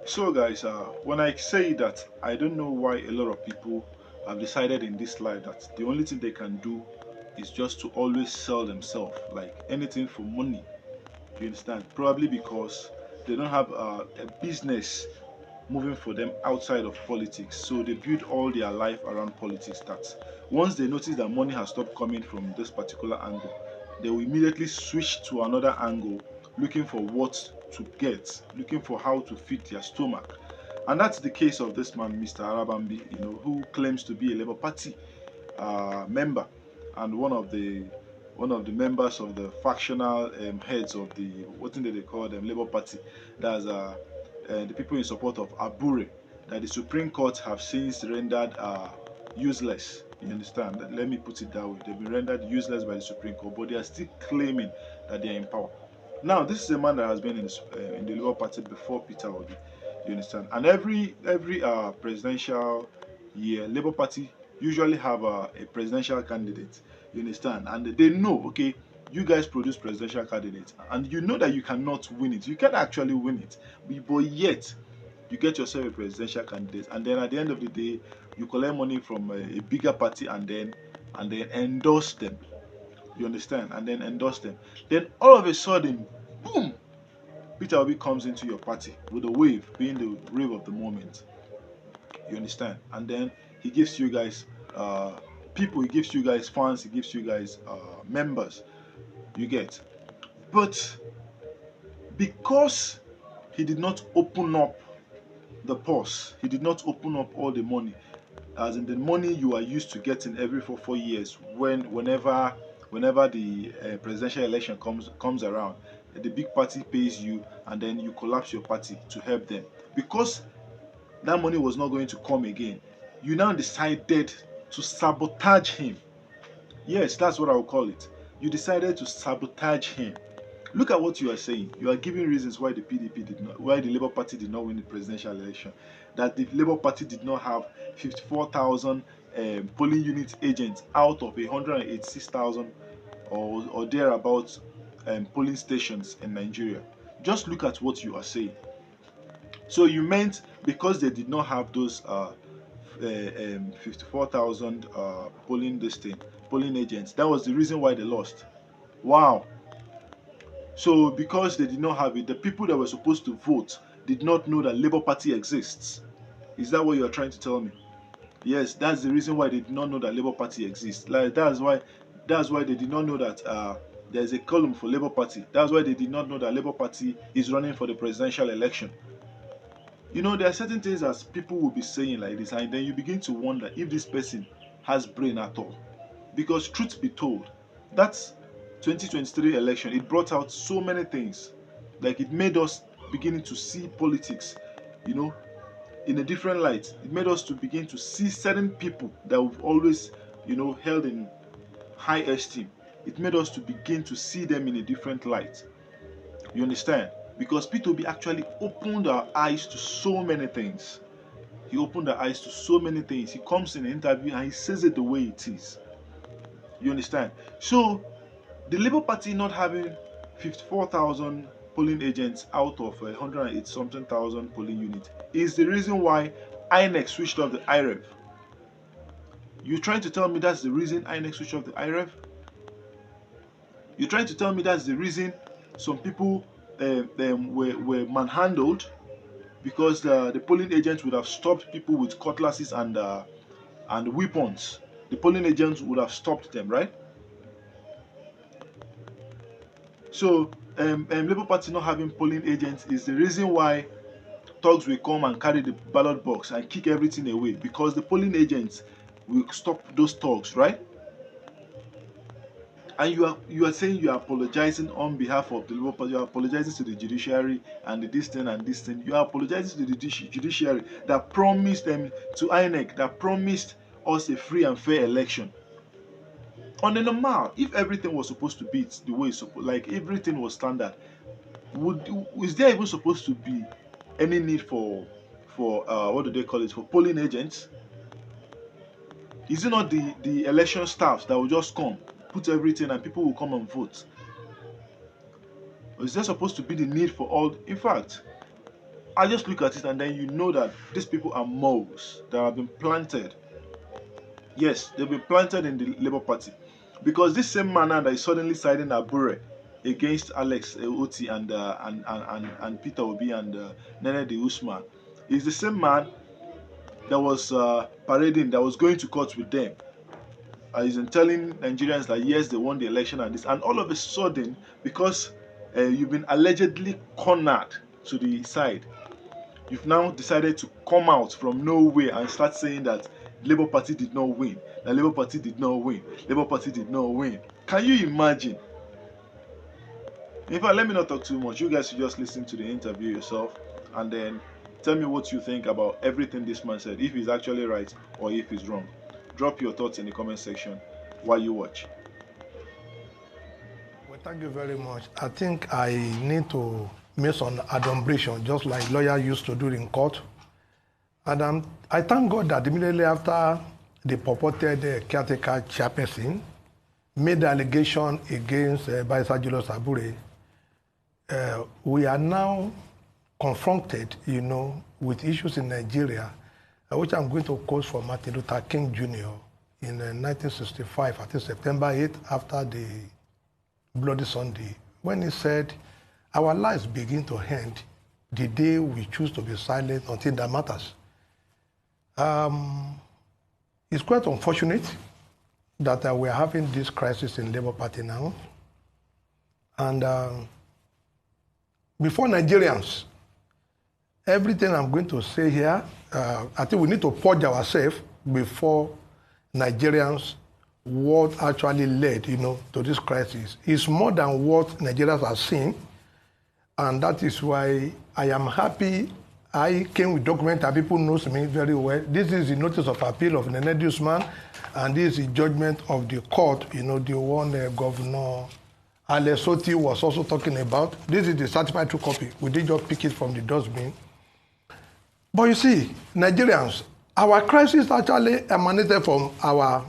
So, guys, when I say that, I don't know why a lot of people have decided in this life that the only thing they can do is just to always sell themselves, like anything for money. You understand? Probably because they don't have a business moving for them outside of politics. So they build all their life around politics. That once they notice that money has stopped coming from this particular angle, they will immediately switch to another angle, looking for what to get, looking for how to feed their stomach. And that's the case of this man, Mr. Arabambi, who claims to be a Labour Party member and one of the members of the factional heads of the what thing that they call them Labour Party. That's the people in support of Abure that the Supreme Court have since rendered useless. You understand? Let me put it that way. They've been rendered useless by the Supreme Court, but they are still claiming that they are in power. Now, this is a man that has been in the Labour Party before Peter Obi. You understand? And every presidential year, Labour Party usually have a presidential candidate. You understand? And they know, okay, you guys produce presidential candidates, and you know that you cannot win it. You can actually win it, but yet you get yourself a presidential candidate, and then at the end of the day, you collect money from a bigger party, and then endorse them. You understand? And then endorse them. Then all of a sudden, boom! Peter Obi comes into your party with a wave, being the wave of the moment. You understand? And then he gives you guys people, he gives you guys fans, he gives you guys members. You get. But because he did not open up the purse, he did not open up all the money, as in the money you are used to getting every 4 years, whenever the presidential election comes around, the big party pays you, and then you collapse your party to help them. Because that money was not going to come again, you now decided to sabotage him. Yes, that's what I would call it. You decided to sabotage him. Look at what you are saying. You are giving reasons why the PDP did not, why the Labour Party did not win the presidential election. That the Labour Party did not have 54,000 polling unit agents out of 186,000 or thereabouts polling stations in Nigeria. Just look at what you are saying. So you meant because they did not have those 54,000 polling agents, that was the reason why they lost. Wow. So because they did not have it, the people that were supposed to vote did not know that Labour Party exists. Is that what you are trying to tell me? Yes, that's the reason why they did not know that Labour Party exists. Like that's why they did not know that there's a column for Labour Party. That's why they did not know that Labour Party is running for the presidential election. There are certain things as people will be saying like this, and then you begin to wonder if this person has brain at all. Because truth be told, that's 2023 election, it brought out so many things. Like it made us beginning to see politics, you know, in a different light. It made us to begin to see certain people that we've always, held in high esteem. It made us to begin to see them in a different light. You understand? Because P2B actually opened our eyes to so many things. He opened our eyes to so many things. He comes in an interview and he says it the way it is. You understand? So the Labour Party not having 54,000 polling agents out of 108 something thousand polling units is the reason why INEC switched off the IREV. You're trying to tell me that's the reason INEC switched off the IREV? You're trying to tell me that's the reason some people were manhandled because the polling agents would have stopped people with cutlasses and weapons. The polling agents would have stopped them, right? So Labour Party not having polling agents is the reason why thugs will come and carry the ballot box and kick everything away, because the polling agents will stop those thugs, right? And you are saying you are apologizing on behalf of the Labour Party. You are apologizing to the judiciary and this thing and this thing. You are apologizing to the judiciary that promised them, to INEC that promised us a free and fair election. On the normal, if everything was supposed to be the way it's supposed, like everything was standard, is there even supposed to be any need for what do they call it, for polling agents? Is it not the election staffs that will just come, put everything, and people will come and vote? Or is there supposed to be the need for all? In fact, I just look at it and then you know that these people are moles that have been planted. Yes, they've been planted in the Labour Party. Because this same man now that is suddenly siding Abure against Alex Oti and Peter Obi and Nene de Usman is the same man that was parading, that was going to court with them. He's telling Nigerians that yes, they won the election and this. And all of a sudden, because you've been allegedly cornered to the side, you've now decided to come out from nowhere and start saying that Labour Party did not win. The Labour Party did not win. Labour Party did not win. Can you imagine? In fact, let me not talk too much. You guys should just listen to the interview yourself and then tell me what you think about everything this man said, if he's actually right or if he's wrong. Drop your thoughts in the comment section while you watch. Well, thank you very much. I think I need to make some adumbration, just like lawyers used to do in court. And I thank God that immediately after the purported caretaker chairperson made the allegation against Barrister Julius Abure, we are now confronted, with issues in Nigeria, which I'm going to quote from Martin Luther King Jr. in 1965, I think September 8th, after the Bloody Sunday, when he said, "Our lives begin to end the day we choose to be silent until that matters." It's quite unfortunate that we're having this crisis in Labour Party now. And before Nigerians, everything I'm going to say here, I think we need to purge ourselves before Nigerians what actually led, to this crisis. It's more than what Nigerians are seeing, and that is why I am happy I came with documents and people knows me very well. This is the notice of appeal of Nene de Usman, and this is the judgment of the court, the one Governor Alex Oti was also talking about. This is the certified true copy. We did just pick it from the dustbin. But you see, Nigerians, our crisis actually emanated from our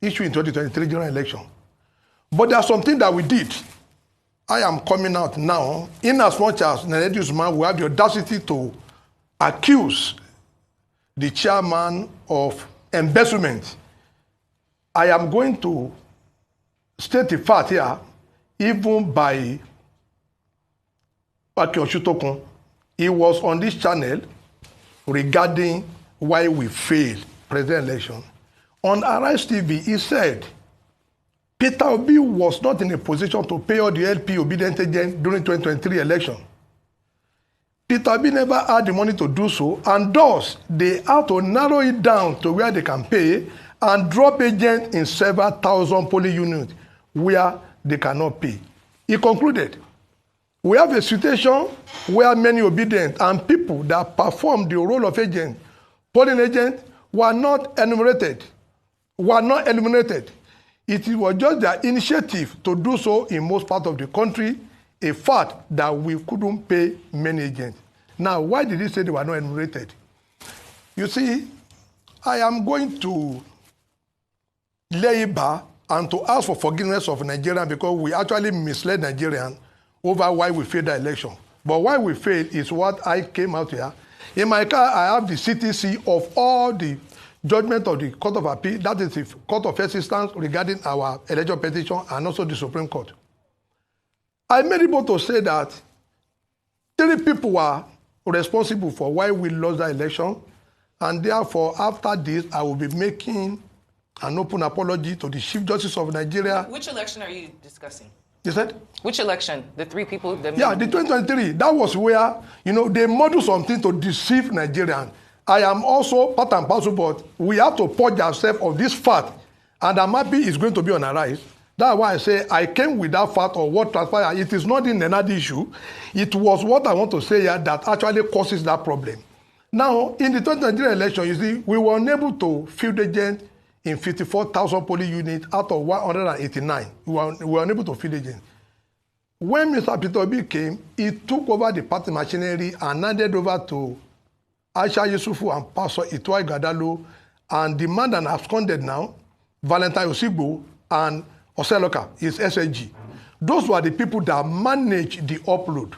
issue in 2023 general election. But there's something that we did. I am coming out now, in as much as Nene de Usman will have the audacity to accuse the chairman of embezzlement. I am going to state the fact here, even by Oshutokun. He was on this channel regarding why we failed president election. On Arise TV, he said, Peter Obi was not in a position to pay all the LP obedient agents during 2023 election. Peter Obi never had the money to do so, and thus they have to narrow it down to where they can pay and drop agents in several thousand polling units where they cannot pay. He concluded, we have a situation where many obedient and people that perform the role of agent, polling agent, were not enumerated. It was just their initiative to do so in most parts of the country, a fact that we couldn't pay many agents. Now, why did he say they were not enumerated? You see, I am going to lay it bare and to ask for forgiveness of Nigerians because we actually misled Nigerians over why we failed the election. But why we failed is what I came out here. In my car, I have the CTC of all the judgment of the Court of Appeal, that is the Court of First Instance regarding our election petition, and also the Supreme Court. I made able to say that 3 people were responsible for why we lost the election, and therefore, after this, I will be making an open apology to the Chief Justice of Nigeria. Which election are you discussing? You said? Which election? The 3 people? Yeah, the 2023. That was where, they model something to deceive Nigerians. I am also part and parcel, but we have to purge ourselves of this fact. And I'm happy it's going to be on a rise. That's why I say I came with that fact of what transpired. It is not in another issue. It was what I want to say here that actually causes that problem. Now, in the 2023 election, you see, we were unable to field agent in 54,000 polling units out of 189. We were unable to field agent. When Mr. Peter Obi came, he took over the party machinery and handed over to Aisha Yusufu and Pastor Itwai Gadalo, and the man that absconded now, Valentine Osigbo and Oseloka, is SAG. Those were the people that managed the upload.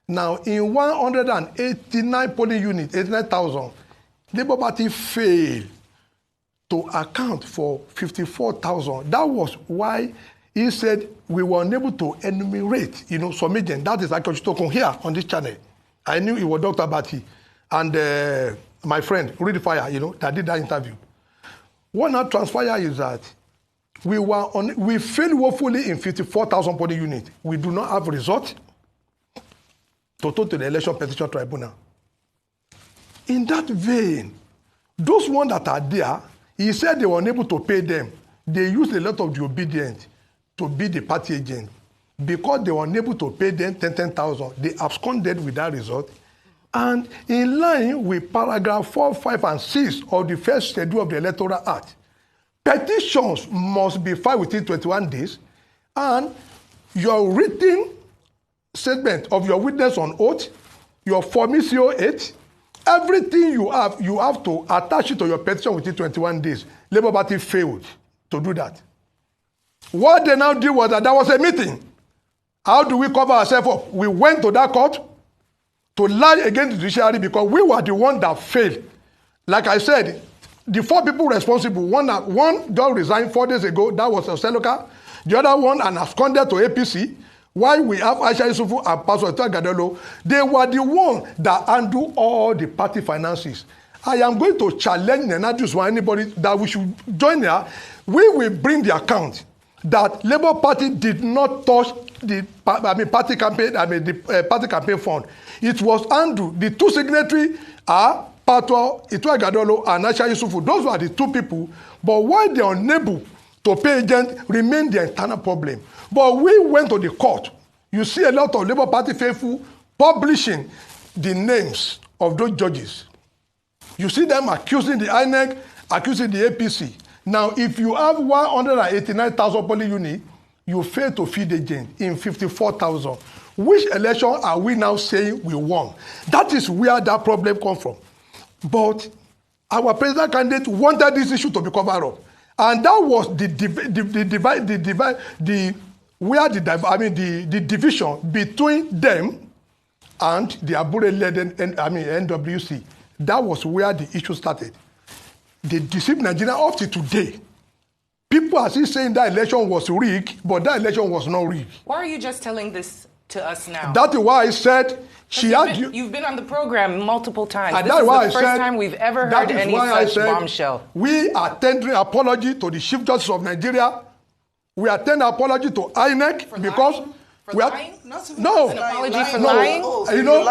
Now, in 189 polling units, 89,000, Labour Party failed to account for 54,000. That was why he said we were unable to enumerate, some agents. That is actually talking here on this channel. I knew it was Dr. Bati and my friend, Read Fire, that did that interview. What now transpired is that we failed woefully in 54,000 polling units. We do not have result to go to the Election Petition Tribunal. In that vein, those ones that are there, he said they were unable to pay them. They used a lot of the obedience to be the party agent. Because they were unable to pay them 10,000, they absconded with that result. And in line with paragraph 4, 5, and 6 of the first schedule of the Electoral Act, petitions must be filed within 21 days, and your written statement of your witness on oath, your formisio 8, everything you have to attach it to your petition within 21 days. Labour Party failed to do that. What they now did was that there was a meeting. How do we cover ourselves up? We went to that court to lie against the judiciary because we were the one that failed. Like I said, the 4 people responsible, one just resigned 4 days ago, that was Oseloka. The other one and absconded to APC. While we have Aisha Yusufu and Pastor Gadolo, they were the one that handle all the party finances. I am going to challenge Nenadus or anybody that we should join here. We will bring the account that Labour Party did not touch the party campaign, party campaign fund. It was handled. The 2 signatories are Pastor Gadolo and Aisha Yusufu. Those were the 2 people. But why they are unable to pay agent remain the internal problem. But we went to the court. You see a lot of Labour Party faithful publishing the names of those judges. You see them accusing the INEC, accusing the APC. Now, if you have 189,000 polling units, you fail to feed agent in 54,000. Which election are we now saying we won? That is where that problem comes from. But our president candidate wanted this issue to be covered up. And that was the division between them and the Abure-led NWC. That was where the issue started. They deceived Nigeria up to today. People are still saying that election was rigged, but that election was not rigged. Why are you just telling this to us now? That is why I said you've been on the program multiple times. And this is the first time we've ever heard any such bombshell. We are tendering apology to the Chief Justice of Nigeria. We are tendering apology to INEC for because lying? For we are lying? No. An apology for No. lying?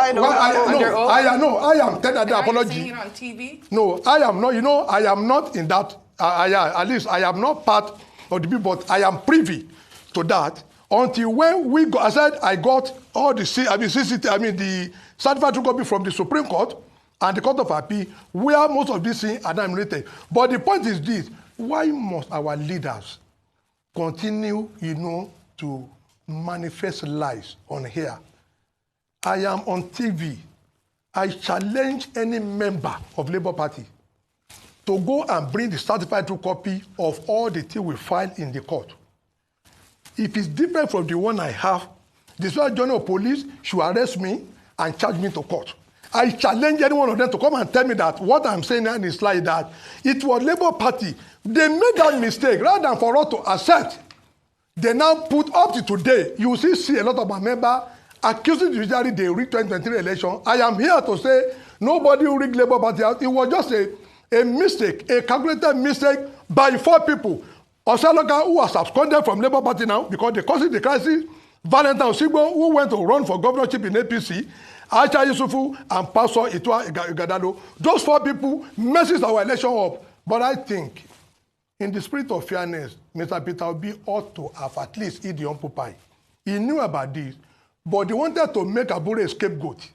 I am tendering the apology. Saying it on TV? No, I am not. I am not in that. At least I am not part of the people, but I am privy to that. Until when we got, I said I got all the the certified true copy from the Supreme Court and the Court of Appeal, where most of these things are not related. But the point is this: why must our leaders continue, to manifest lies on here? I am on TV. I challenge any member of Labour Party to go and bring the certified true copy of all the things we filed in the court. If it's different from the one I have, the Special General of Police should arrest me and charge me to court. I challenge any one of them to come and tell me that what I'm saying now is like that. It was Labour Party. They made that mistake. Rather than for us to accept, they now put up to today. You will still see a lot of my members accusing the judiciary they rigged 2023 election. I am here to say nobody who rigged Labour Party out. It was just a mistake, a calculated mistake by 4 people. Oseloka, who was absconded from Labour Party now because they caused the crisis. Valentine Osigbo, who went to run for governorship in APC. Aisha Yusufu and Pastor Gadalo. Those 4 people messes our election up. But I think, in the spirit of fairness, Mr. Peter Obi ought to have at least eat the humble pie. He knew about this, but they wanted to make Abure a scapegoat.